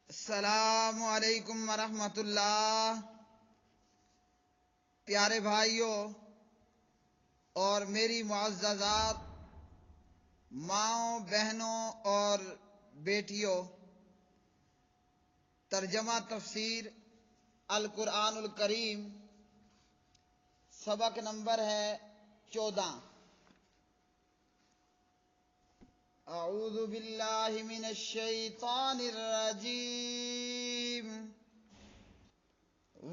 السلام علیکم ورحمۃ اللہ۔ پیارے بھائیوں اور میری معززات ماؤں، بہنوں اور بیٹیوں، ترجمہ تفسیر القرآن الکریم، سبق نمبر ہے 14۔ اعوذ باللہ من الشیطان الرجیم۔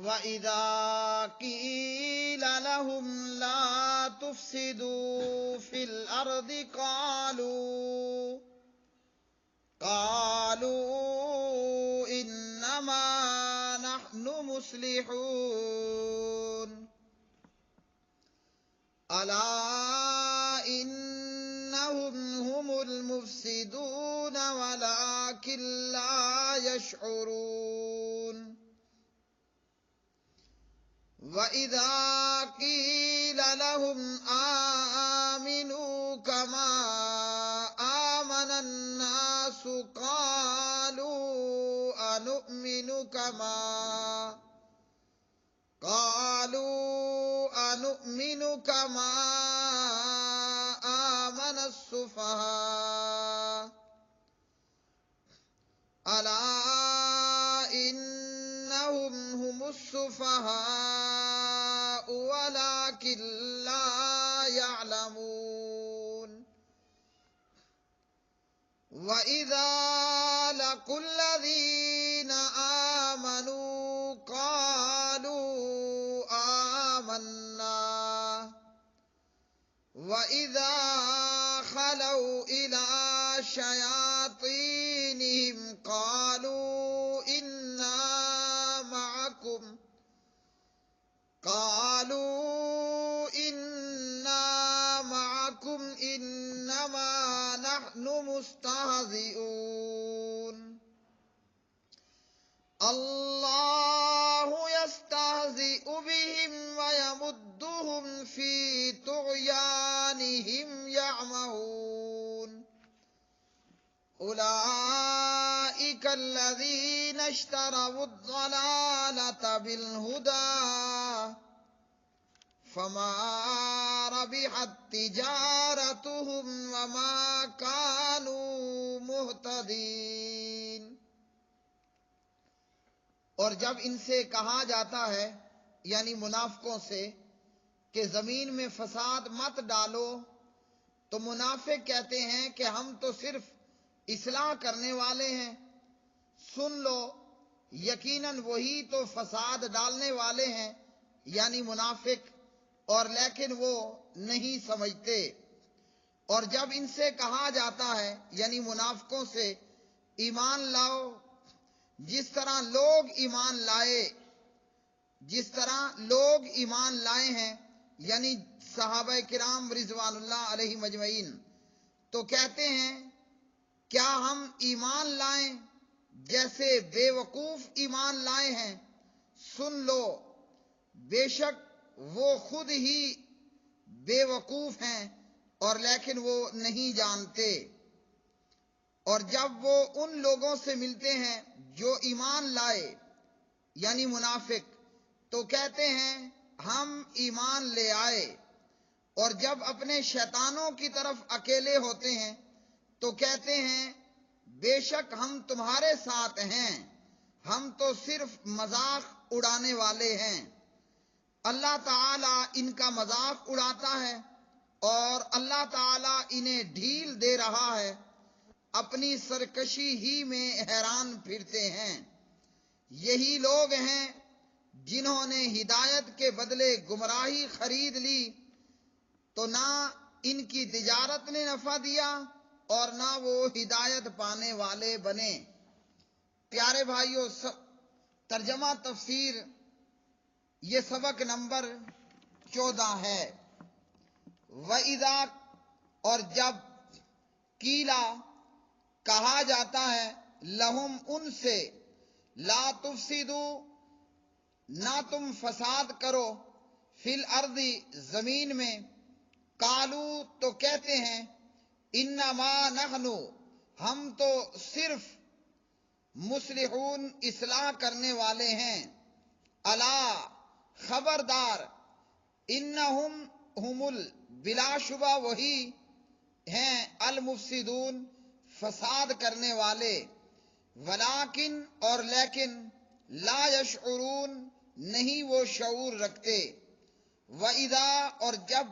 وَإِذَا قِيلَ لَهُمْ لَا تُفْسِدُوا فِي الْأَرْضِ قَالُوا إِنَّمَا نَحْنُ مُصْلِحُونَ أَلَا إِنَّهُمْ هُمُ الْمُفْسِدُونَ وَلَكِنْ لَا يَشْعُرُونَ وَإِذَا قِيلَ لَهُمْ آمِنُوا كَمَا آمَنَ النَّاسُ قَالُوا أَنُؤْمِنُ كَمَا آمَنَ السُّفَهَاءُ أَلَا إِنَّهُمْ هُمُ السُّفَهَاءُ وَلَكِنْ لَا يَعْلَمُونَ وَإِذَا لَقُوا الَّذِينَ آمَنُوا قَالُوا آمَنَّا وَإِذَا خَلَوْا إِلَى شَيَاطِينِهِمْ قَالُوا إِنَّا مَعَكُمْ إِنَّمَا نَحْنُ مُسْتَهْزِئُونَ اللَّهُ يَسْتَهْزِئُ بِهِمْ وَيَمُدُّهُمْ فِي طُغْيَانِهِمْ يَعْمَهُونَ أُولَئِكَ الَّذِينَ اشْتَرَوُا الضَّلَالَةَ بِالْهُدَى فَمَا رَبِحَتْ تِجَارَتُهُمْ وَمَا كَانُوا مُهْتَدِينَ۔ اور جب ان سے کہا جاتا ہے، یعنی منافقوں سے، کہ زمین میں فساد مت ڈالو، تو منافق کہتے ہیں کہ ہم تو صرف اصلاح کرنے والے ہیں، سن لو یقیناً وہی تو فساد ڈالنے والے ہیں، یعنی منافق، اور لیکن وہ نہیں سمجھتے۔ اور جب ان سے کہا جاتا ہے، یعنی منافقوں سے، ایمان لاؤ جس طرح لوگ ایمان لائے ہیں، یعنی صحابہ کرام رضوان اللہ علیہ مجمعین، تو کہتے ہیں کیا ہم ایمان لائیں جیسے بے وقوف ایمان لائے ہیں؟ سن لو بے شک وہ خود ہی بے وقوف ہیں اور لیکن وہ نہیں جانتے۔ اور جب وہ ان لوگوں سے ملتے ہیں جو ایمان لائے، یعنی منافق، تو کہتے ہیں ہم ایمان لے آئے، اور جب اپنے شیطانوں کی طرف اکیلے ہوتے ہیں تو کہتے ہیں بے شک ہم تمہارے ساتھ ہیں، ہم تو صرف مذاق اڑانے والے ہیں۔ اللہ تعالیٰ ان کا مذاق اڑاتا ہے اور اللہ تعالیٰ انہیں ڈھیل دے رہا ہے، اپنی سرکشی ہی میں حیران پھرتے ہیں۔ یہی لوگ ہیں جنہوں نے ہدایت کے بدلے گمراہی خرید لی، تو نہ ان کی تجارت نے نفع دیا اور نہ وہ ہدایت پانے والے بنے۔ پیارے بھائیوں، ترجمہ تفسیر یہ سبق نمبر 14 ہے۔ وَإِذَا، اور جب، قیلا کہا جاتا ہے، لہم ان سے، لا تفسدوا نہ تم فساد کرو، فی الارض زمین میں، قالو تو کہتے ہیں، انما نحن ہم تو صرف مصلحون اصلاح کرنے والے ہیں، الا خبردار، انہم بلا شبہ وہی ہیں المفسدون فساد کرنے والے، ولیکن اور لیکن لا یشعرون نہیں وہ شعور رکھتے، وَإِذَا اور جب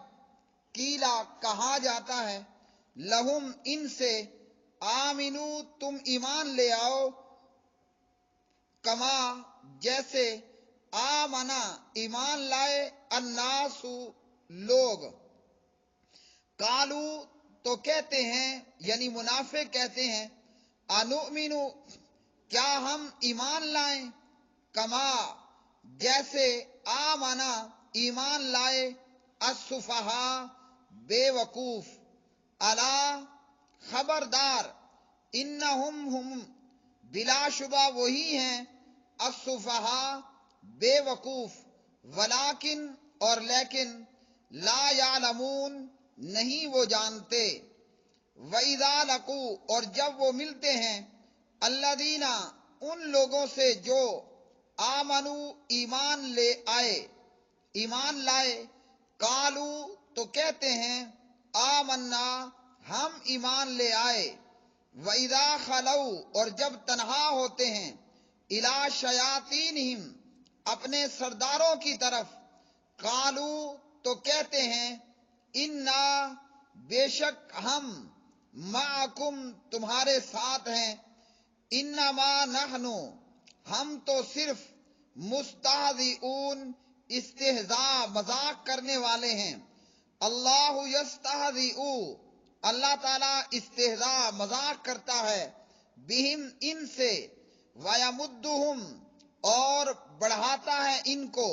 قیلا کہا جاتا ہے لہم ان سے آمنو تم ایمان لے آؤ، کما جیسے آمنا ایمان لائے الناس لوگ، قالو تو کہتے ہیں یعنی منافق کہتے ہیں انؤمنو کیا ہم ایمان لائیں، کما جیسے آمنا ایمان لائے السفہاء بے وقوف، الا خبردار، انہم بلا شبہ وہی ہیں السفہاء بے وقوف، ولیکن اور لیکن لا یعلمون نہیں وہ جانتے، وَإِذَا لَقُوا اور جب وہ ملتے ہیں الذین ان لوگوں سے جو آمنو ایمان لے آئے ایمان لائے، قالو تو کہتے ہیں آمنا ہم ایمان لے آئے، وَإِذَا خَلَوْا اور جب تنہا ہوتے ہیں اِلَىٰ شَيَاطِینِہِمْ اپنے سرداروں کی طرف، قالو تو کہتے ہیں انا بے شک ہم معکم تمہارے ساتھ ہیں، انما نحنو ہم تو صرف مستہزئون استہزاء مذاق کرنے والے ہیں، اللہ یستہزئ اللہ تعالیٰ استہزاء مذاق کرتا ہے، بہم ان سے، ویمدہم اور بڑھاتا ہے ان کو،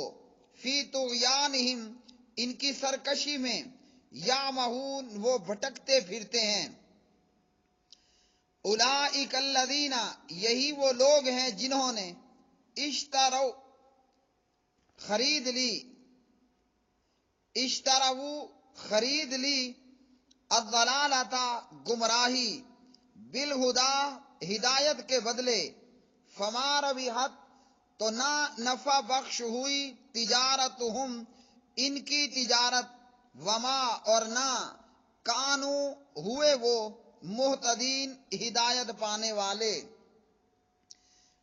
فی طغیانہم ان کی سرکشی میں، یعمہون وہ بھٹکتے پھرتے ہیں، اولئک الذین یہی وہ لوگ ہیں جنہوں نے اشتروا خرید لی الضلالۃ گمراہی، بالہدا ہدایت کے بدلے، فما ربحت تو نہ نفع بخش ہوئی تجارتہم ان کی تجارت، وما اور نہ کانو ہوئے وہ مہتدین ہدایت پانے والے۔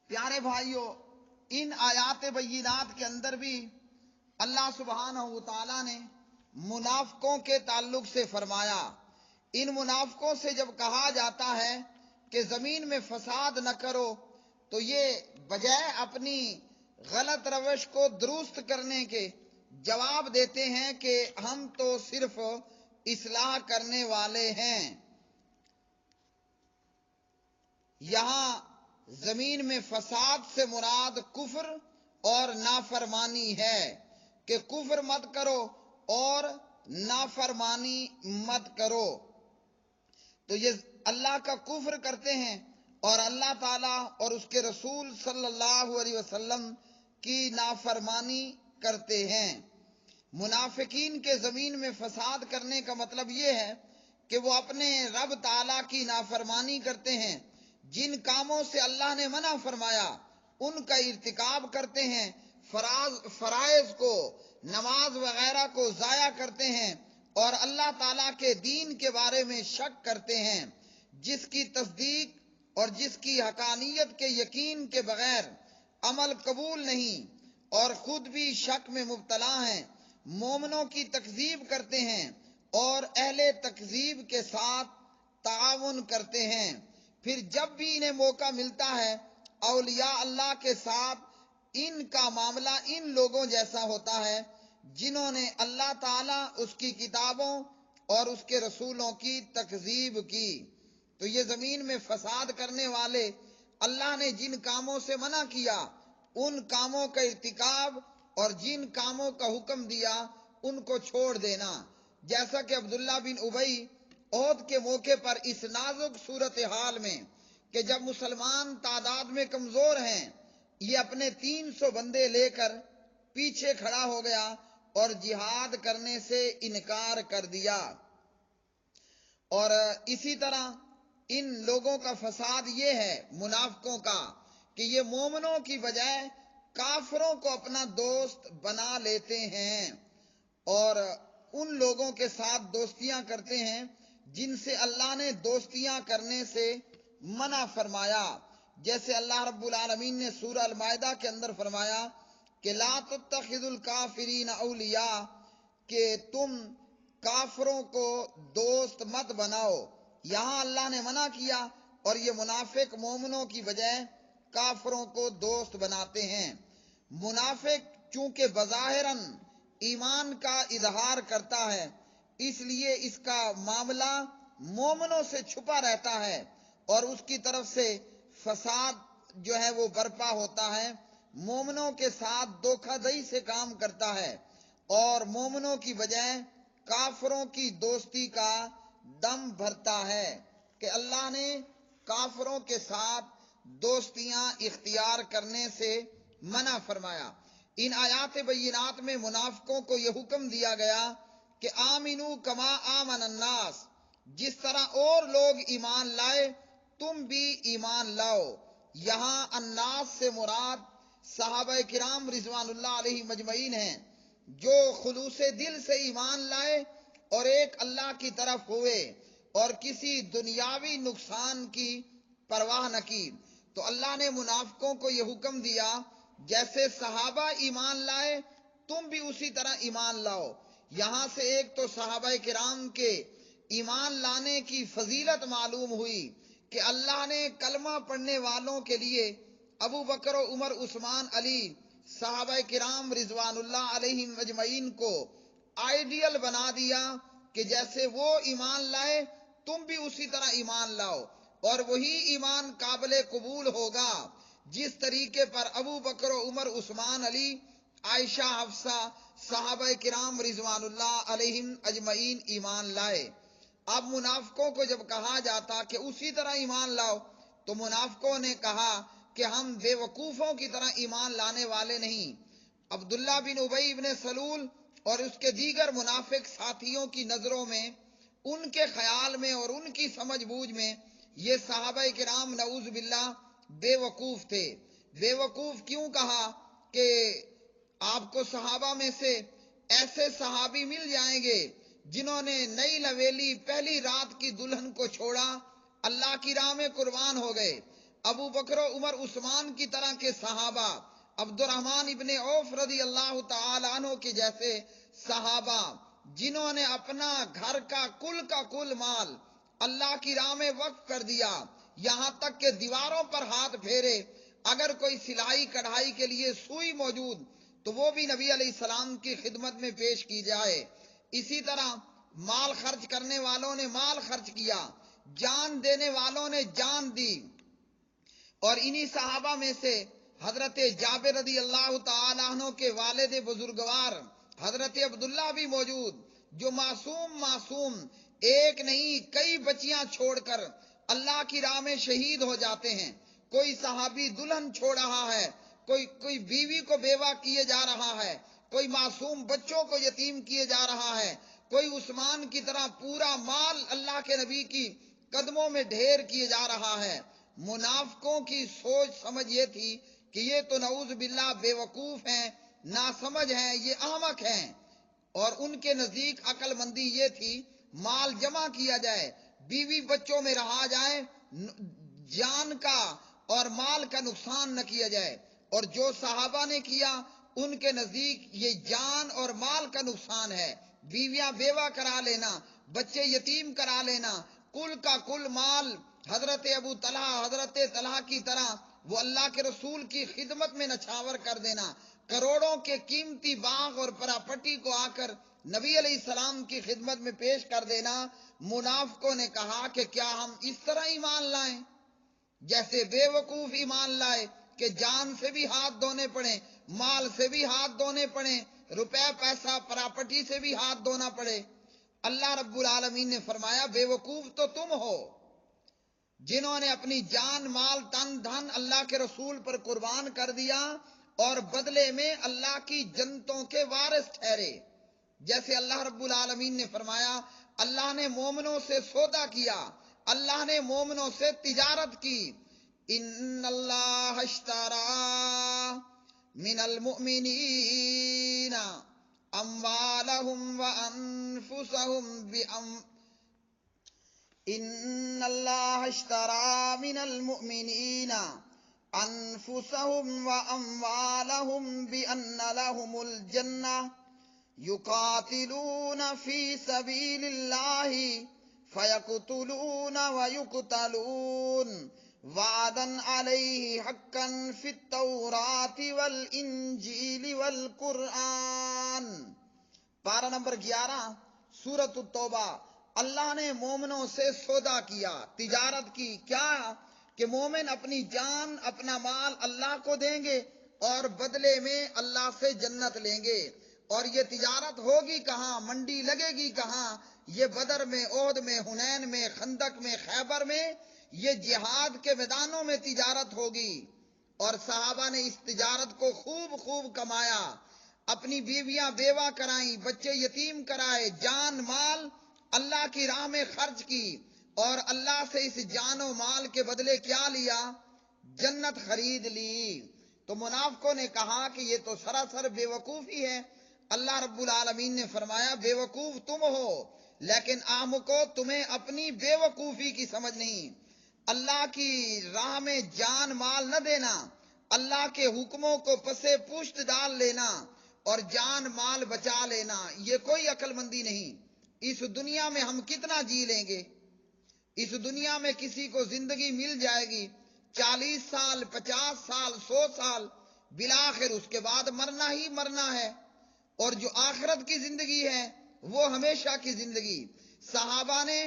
پیارے بھائیو، ان آیات بینات کے اندر بھی اللہ سبحانہ و تعالیٰ نے منافقوں کے تعلق سے فرمایا، ان منافقوں سے جب کہا جاتا ہے کہ زمین میں فساد نہ کرو تو یہ بجائے اپنی غلط روش کو درست کرنے کے جواب دیتے ہیں کہ ہم تو صرف اصلاح کرنے والے ہیں۔ یہاں زمین میں فساد سے مراد کفر اور نافرمانی ہے کہ کفر مت کرو اور نافرمانی مت کرو، تو یہ اللہ کا کفر کرتے ہیں اور اللہ تعالیٰ اور اس کے رسول صلی اللہ علیہ وسلم کی نافرمانی کرتے ہیں۔ منافقین کے زمین میں فساد کرنے کا مطلب یہ ہے کہ وہ اپنے رب تعالیٰ کی نافرمانی کرتے ہیں، جن کاموں سے اللہ نے منع فرمایا ان کا ارتکاب کرتے ہیں، فرائض کو، نماز وغیرہ کو ضائع کرتے ہیں اور اللہ تعالیٰ کے دین کے بارے میں شک کرتے ہیں، جس کی تصدیق اور جس کی حقانیت کے یقین کے بغیر عمل قبول نہیں، اور خود بھی شک میں مبتلا ہیں، مومنوں کی تکذیب کرتے ہیں اور اہل تکذیب کے ساتھ تعاون کرتے ہیں، پھر جب بھی انہیں موقع ملتا ہے اولیاء اللہ کے ساتھ ان کا معاملہ ان لوگوں جیسا ہوتا ہے جنہوں نے اللہ تعالیٰ، اس کی کتابوں اور اس کے رسولوں کی تکذیب کی۔ تو یہ زمین میں فساد کرنے والے اللہ نے جن کاموں سے منع کیا ان کاموں کا ارتکاب اور جن کاموں کا حکم دیا ان کو چھوڑ دینا، جیسا کہ عبداللہ بن ابی عہد کے موقع پر اس نازک صورتحال میں کہ جب مسلمان تعداد میں کمزور ہیں، یہ اپنے 300 بندے لے کر پیچھے کھڑا ہو گیا اور جہاد کرنے سے انکار کر دیا۔ اور اسی طرح ان لوگوں کا فساد یہ ہے منافقوں کا کہ یہ مومنوں کی بجائے کافروں کو اپنا دوست بنا لیتے ہیں اور ان لوگوں کے ساتھ دوستیاں کرتے ہیں جن سے اللہ نے دوستیاں کرنے سے منع فرمایا. جیسے اللہ رب العالمین نے سورہ المائدہ کے اندر فرمایا کہ لا تتخذوا الکافرین اولیاء، کہ تم کافروں کو دوست مت بناؤ. یہاں اللہ نے منع کیا اور یہ منافق مومنوں کی بجائے کافروں کو دوست بناتے ہیں. منافق چونکہ بظاہراً ایمان کا اظہار کرتا ہے اس لیے اس کا معاملہ مومنوں سے چھپا رہتا ہے اور اس کی طرف سے فساد جو ہے وہ برپا ہوتا ہے، مومنوں کے ساتھ دھوکہ دہی سے کام کرتا ہے اور مومنوں کی بجائے کافروں کی دوستی کا دم بھرتا ہے کہ اللہ نے کافروں کے ساتھ دوستیاں اختیار کرنے سے منع فرمایا. ان آیات بینات میں منافقوں کو یہ حکم دیا گیا کہ آمنو کما آمن الناس، جس طرح اور لوگ ایمان لائے تم بھی ایمان لاؤ. یہاں الناس سے مراد صحابہ کرام رضوان اللہ علیہ مجمعین ہیں جو خلوص دل سے ایمان لائے اور ایک اللہ کی طرف ہوئے اور کسی دنیاوی نقصان کی پرواہ نہ کی. تو اللہ نے منافقوں کو یہ حکم دیا جیسے صحابہ ایمان لائے تم بھی اسی طرح ایمان لاؤ. یہاں سے ایک تو صحابہ کرام کے ایمان لانے کی فضیلت معلوم ہوئی کہ اللہ نے کلمہ پڑھنے والوں کے لیے ابو بکر و عمر عثمان علی صحابہ کرام رضوان اللہ علیہم اجمعین کو آئیڈیل بنا دیا کہ جیسے وہ ایمان لائے تم بھی اسی طرح ایمان لاؤ، اور وہی ایمان قابل قبول ہوگا جس طریقے پر ابو بکر و عمر عثمان علی عائشہ حفصہ صحابہ کرام رضوان اللہ علیہم اجمعین ایمان لائے. اب منافقوں کو جب کہا جاتا کہ اسی طرح ایمان لاؤ تو منافقوں نے کہا کہ ہم بے وقوفوں کی طرح ایمان لانے والے نہیں. عبداللہ بن ابی بن سلول اور اس کے دیگر منافق ساتھیوں کی نظروں میں، ان کے خیال میں اور ان کی سمجھ بوجھ میں یہ صحابہ کرام نعوذ باللہ بے وقوف تھے. بے وقوف کیوں کہا؟ کہ آپ کو صحابہ میں سے ایسے صحابی مل جائیں گے جنہوں نے نئی نویلی پہلی رات کی دلہن کو چھوڑا، اللہ کی راہ میں قربان ہو گئے. ابو بکر و عمر عثمان کی طرح کے صحابہ، عبد الرحمن ابن عوف رضی اللہ تعالی عنہ کے جیسے صحابہ جنہوں نے اپنا گھر کا کل مال اللہ کی راہ میں وقف کر دیا، یہاں تک کہ دیواروں پر ہاتھ پھیرے. اگر کوئی سلائی کڑھائی کے لیے سوئی موجود تو وہ بھی نبی علیہ السلام کی خدمت میں پیش کی جائے. اسی طرح مال خرچ کرنے والوں نے مال خرچ کیا، جان دینے والوں نے جان دی. اور انہی صحابہ میں سے حضرت جابر رضی اللہ تعالیٰ عنہ کے والد بزرگوار حضرت عبداللہ بھی موجود، جو معصوم ایک نہیں کئی بچیاں چھوڑ کر اللہ کی راہ میں شہید ہو جاتے ہیں. کوئی صحابی دلہن چھوڑ رہا ہے، کوئی بیوی کو بیوہ کیے جا رہا ہے، کوئی معصوم بچوں کو یتیم کیے جا رہا ہے، کوئی عثمان کی طرح پورا مال اللہ کے نبی کی قدموں میں ڈھیر کیے جا رہا ہے. منافقوں کی سوچ سمجھ یہ تھی کہ یہ تو نعوذ باللہ بے وقوف ہیں، ناسمجھ ہیں، یہ احمق ہیں. اور ان کے نزدیک عقل مندی یہ تھی مال جمع کیا جائے، بیوی بچوں میں رہا جائے، جان کا اور مال کا نقصان نہ کیا جائے. اور جو صحابہ نے کیا ان کے نزدیک یہ جان اور مال کا نقصان ہے. بیویاں بیوہ کرا لینا، بچے یتیم کرا لینا، کل کا کل مال حضرت ابو طلحہ حضرت طلحہ کی طرح وہ اللہ کے رسول کی خدمت میں نچھاور کر دینا، کروڑوں کے قیمتی باغ اور پراپرٹی کو آ کر نبی علیہ السلام کی خدمت میں پیش کر دینا. منافقوں نے کہا کہ کیا ہم اس طرح ایمان لائیں جیسے بے وقوف ایمان لائے کہ جان سے بھی ہاتھ دھونے پڑے، مال سے بھی ہاتھ دھونے پڑے، روپے پیسہ پراپرٹی سے بھی ہاتھ دھونا پڑے. اللہ رب العالمین نے فرمایا بے وقوف تو تم ہو جنہوں نے اپنی جان مال تن دھن اللہ کے رسول پر قربان کر دیا اور بدلے میں اللہ کی جنتوں کے وارث ٹھہرے. جیسے اللہ رب العالمین نے فرمایا اللہ نے مومنوں سے سودا کیا، اللہ نے مومنوں سے تجارت کی. ان اللہ اشترى من المؤمنین اموالهم وانفسهم ان اللہ اشترى من المؤمنین انفسهم واموالهم بان لهم الجنہ یقاتلون فی سبیل اللہ فیقتلون ویقتلون وعدا علیہ حقا فی التوراۃ والانجیل والقرآن. پارہ نمبر 11 سورۃ التوبہ. اللہ نے مومنوں سے سودا کیا، تجارت کی. کیا؟ کہ مومن اپنی جان، اپنا مال اللہ کو دیں گے اور بدلے میں اللہ سے جنت لیں گے. اور یہ تجارت ہوگی کہاں؟ منڈی لگے گی کہاں؟ یہ بدر میں، احد میں، حنین میں، خندق میں، خیبر میں، یہ جہاد کے میدانوں میں تجارت ہوگی. اور صحابہ نے اس تجارت کو خوب خوب کمایا، اپنی بیویاں بیوہ کرائیں، بچے یتیم کرائے، جان مال اللہ کی راہ میں خرچ کی. اور اللہ سے اس جان و مال کے بدلے کیا لیا؟ جنت خرید لی. تو منافقوں نے کہا کہ یہ تو سراسر بے وقوفی ہے. اللہ رب العالمین نے فرمایا بے وقوف تم ہو، لیکن کو تمہیں اپنی بے وقوفی کی سمجھ نہیں. اللہ کی راہ میں جان مال نہ دینا، اللہ کے حکموں کو پسے پشت ڈال لینا اور جان مال بچا لینا، یہ کوئی عقل مندی نہیں. اس دنیا میں ہم کتنا جی لیں گے؟ اس دنیا میں کسی کو زندگی مل جائے گی 40 سال، 50 سال، 100 سال، بالآخر اس کے بعد مرنا ہی مرنا ہے. اور جو آخرت کی زندگی ہے وہ ہمیشہ کی زندگی. صحابہ نے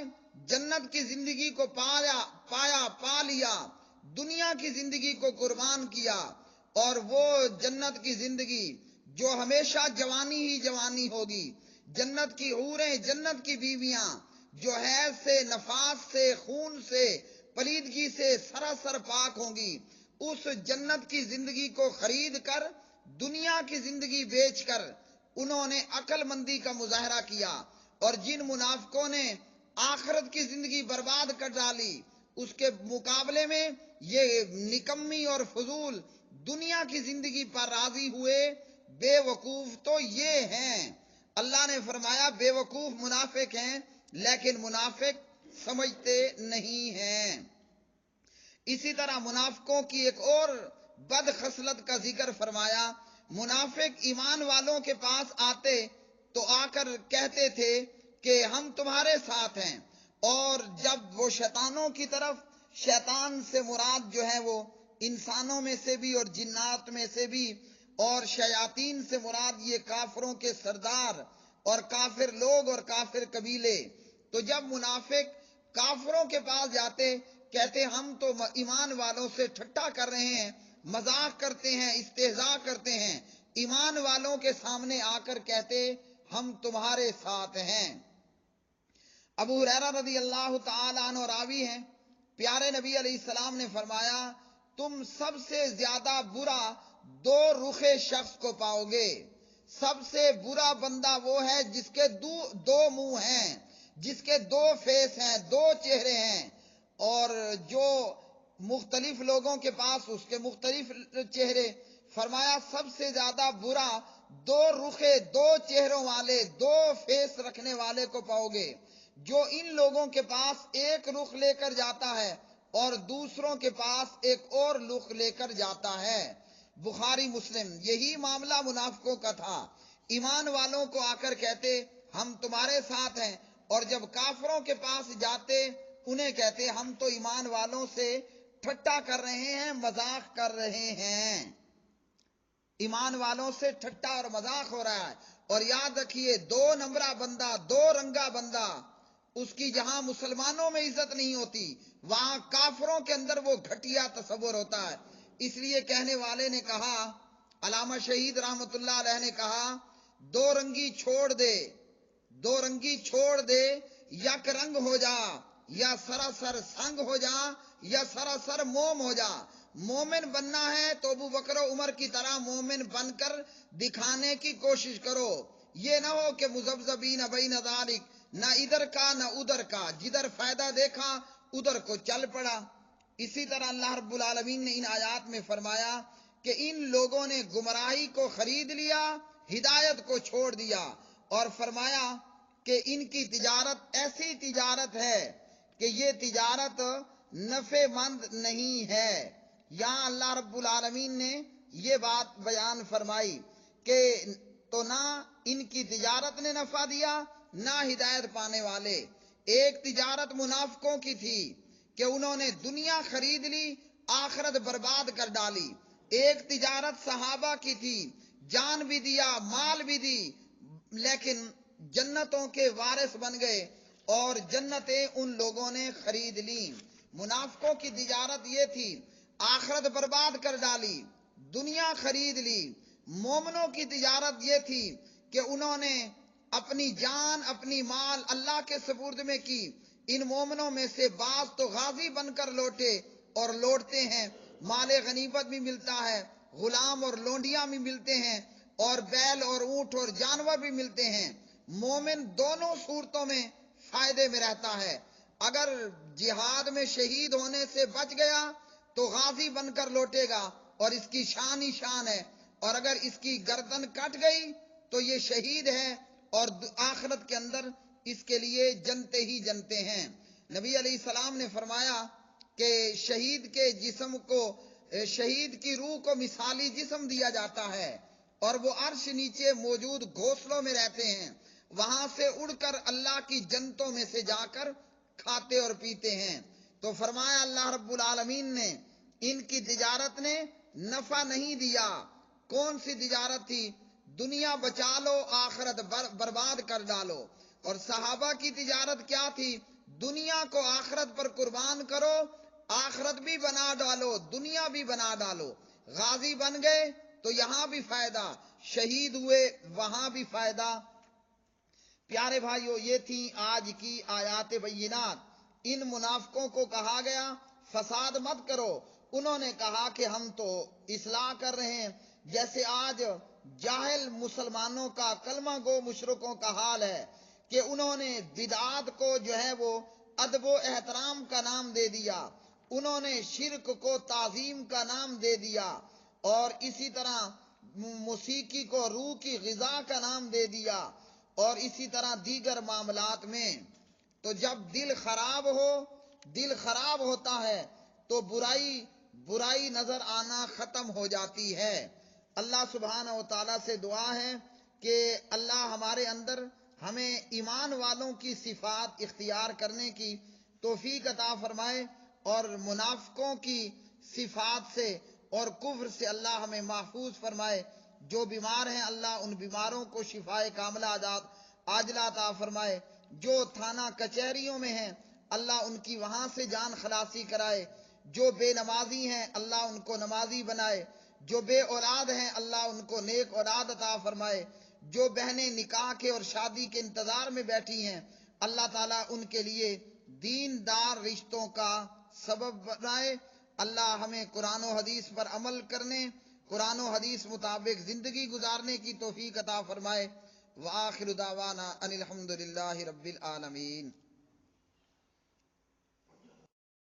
جنت کی زندگی کو پا لیا، دنیا کی زندگی کو قربان کیا. اور وہ جنت کی زندگی جو ہمیشہ جوانی ہی جوانی ہوگی، جنت کی حوریں، جنت کی بیویاں جو حیض سے، نفاس سے، خون سے، پلیدگی سے سراسر پاک ہوں گی، اس جنت کی زندگی کو خرید کر دنیا کی زندگی بیچ کر انہوں نے عقل مندی کا مظاہرہ کیا. اور جن منافقوں نے آخرت کی زندگی برباد کر ڈالی، اس کے مقابلے میں یہ نکمی اور فضول دنیا کی زندگی پر راضی ہوئے بے وقوف تو یہ ہیں. اللہ نے فرمایا بے وقوف منافق ہیں، لیکن منافق سمجھتے نہیں ہیں. اسی طرح منافقوں کی ایک اور بد خصلت کا ذکر فرمایا. منافق ایمان والوں کے پاس آتے تو آ کر کہتے تھے کہ ہم تمہارے ساتھ ہیں، اور جب وہ شیطانوں کی طرف، شیطان سے مراد جو ہے وہ انسانوں میں سے بھی اور جنات میں سے بھی، اور شیاطین سے مراد یہ کافروں کے سردار اور کافر لوگ اور کافر قبیلے. تو جب منافق کافروں کے پاس جاتے کہتے ہم تو ایمان والوں سے ٹھٹا کر رہے ہیں، مذاق کرتے ہیں، استہزاء کرتے ہیں. ایمان والوں کے سامنے آ کر کہتے ہم تمہارے ساتھ ہیں. ابو ہریرہ رضی اللہ تعالی عنہ راوی ہیں، پیارے نبی علیہ السلام نے فرمایا تم سب سے زیادہ برا دو رخے شخص کو پاؤ گے. سب سے برا بندہ وہ ہے جس کے دو منہ ہیں، جس کے دو فیس ہیں، دو چہرے ہیں، اور جو مختلف لوگوں کے پاس اس کے مختلف چہرے. فرمایا سب سے زیادہ برا دو رخے، دو چہروں والے، دو فیس رکھنے والے کو پاؤ گے، جو ان لوگوں کے پاس ایک رخ لے کر جاتا ہے اور دوسروں کے پاس ایک اور رخ لے کر جاتا ہے. بخاری مسلم. یہی معاملہ منافقوں کا تھا. ایمان والوں کو آ کر کہتے ہم تمہارے ساتھ ہیں، اور جب کافروں کے پاس جاتے انہیں کہتے ہم تو ایمان والوں سے ٹھٹا کر رہے ہیں، مذاق کر رہے ہیں. ایمان والوں سے ٹھٹا اور مذاق ہو رہا ہے. اور یاد رکھیے دو نمبرہ بندہ، دو رنگا بندہ، اس کی جہاں مسلمانوں میں عزت نہیں ہوتی وہاں کافروں کے اندر وہ گھٹیا تصور ہوتا ہے. اس لیے کہنے والے نے کہا، علامہ شہید رحمت اللہ علیہ نے کہا دو رنگی چھوڑ دے، دو رنگی چھوڑ دے، یک رنگ ہو جا، یا سراسر سنگ ہو جا، یا سراسر موم ہو جا. مومن بننا ہے تو ابو بکر و عمر کی طرح مومن بن کر دکھانے کی کوشش کرو. یہ نہ ہو کہ مذبذبین بین ذالک، نہ ادھر کا نہ ادھر کا، جدھر فائدہ دیکھا ادھر کو چل پڑا۔ اسی طرح اللہ رب العالمین نے ان آیات میں فرمایا کہ ان لوگوں نے گمراہی کو خرید لیا، ہدایت کو چھوڑ دیا، اور فرمایا کہ ان کی تجارت ایسی تجارت ہے کہ یہ تجارت نفع مند نہیں ہے۔ یہاں اللہ رب العالمین نے یہ بات بیان فرمائی کہ تو نہ ان کی تجارت نے نفع دیا نہ ہدایت پانے والے۔ ایک تجارت منافقوں کی تھی کہ انہوں نے دنیا خرید لی، آخرت برباد کر ڈالی۔ ایک تجارت صحابہ کی تھی، جان بھی دیا، مال بھی دی، لیکن جنتوں کے وارث بن گئے اور جنتیں ان لوگوں نے خرید لی۔ منافقوں کی تجارت یہ تھی، آخرت برباد کر ڈالی، دنیا خرید لی۔ مومنوں کی تجارت یہ تھی کہ انہوں نے اپنی جان، اپنی مال اللہ کے سپرد میں کی۔ ان مومنوں میں سے بعض تو غازی بن کر لوٹے اور لوٹتے ہیں، مال غنیمت بھی ملتا ہے، غلام اور لونڈیاں بھی ملتے ہیں، اور بیل اور اونٹ اور جانور بھی ملتے ہیں۔ مومن دونوں صورتوں میں فائدے میں رہتا ہے۔ اگر جہاد میں شہید ہونے سے بچ گیا تو غازی بن کر لوٹے گا اور اس کی شان ہی شان ہے، اور اگر اس کی گردن کٹ گئی تو یہ شہید ہے اور آخرت کے اندر اس کے لیے جنتے ہی جنتے ہیں۔ نبی علیہ السلام نے فرمایا کہ شہید کے جسم کو، شہید کی روح کو مثالی جسم دیا جاتا ہے اور وہ عرش نیچے موجود گھونسلوں میں رہتے ہیں، وہاں سے اڑ کر اللہ کی جنتوں میں سے جا کر کھاتے اور پیتے ہیں۔ تو فرمایا اللہ رب العالمین نے ان کی تجارت نے نفع نہیں دیا۔ کون سی تجارت تھی؟ دنیا بچا لو، آخرت برباد کر ڈالو۔ اور صحابہ کی تجارت کیا تھی؟ دنیا کو آخرت پر قربان کرو، آخرت بھی بنا ڈالو، دنیا بھی بنا ڈالو۔ غازی بن گئے تو یہاں بھی فائدہ، شہید ہوئے وہاں بھی فائدہ۔ پیارے بھائیو، یہ تھی آج کی آیات بینات۔ ان منافقوں کو کہا گیا فساد مت کرو، انہوں نے کہا کہ ہم تو اصلاح کر رہے ہیں۔ جیسے آج جاہل مسلمانوں کا، کلمہ گو مشرکوں کا حال ہے کہ انہوں نے بدعات کو جو ہے وہ ادب و احترام کا نام دے دیا، انہوں نے شرک کو تعظیم کا نام دے دیا، اور اسی طرح موسیقی کو روح کی غذا کا نام دے دیا، اور اسی طرح دیگر معاملات میں۔ تو جب دل خراب ہوتا ہے تو برائی نظر آنا ختم ہو جاتی ہے۔ اللہ سبحانہ و تعالیٰ سے دعا ہے کہ اللہ ہمارے اندر ہمیں ایمان والوں کی صفات اختیار کرنے کی توفیق عطا فرمائے، اور منافقوں کی صفات سے اور کفر سے اللہ ہمیں محفوظ فرمائے۔ جو بیمار ہیں اللہ ان بیماروں کو شفائے کاملہ عاجلہ عطا فرمائے۔ جو تھانہ کچہریوں میں ہیں اللہ ان کی وہاں سے جان خلاصی کرائے۔ جو بے نمازی ہیں اللہ ان کو نمازی بنائے۔ جو بے اولاد ہیں اللہ ان کو نیک اولاد عطا فرمائے۔ جو بہنیں نکاح کے اور شادی کے انتظار میں بیٹھی ہیں اللہ تعالیٰ ان کے لیے دیندار رشتوں کا سبب بنائے۔ اللہ ہمیں قرآن و حدیث پر عمل کرنے، قرآن و حدیث مطابق زندگی گزارنے کی توفیق عطا فرمائے۔ وآخر دعوانا ان الحمد للہ رب العالمین۔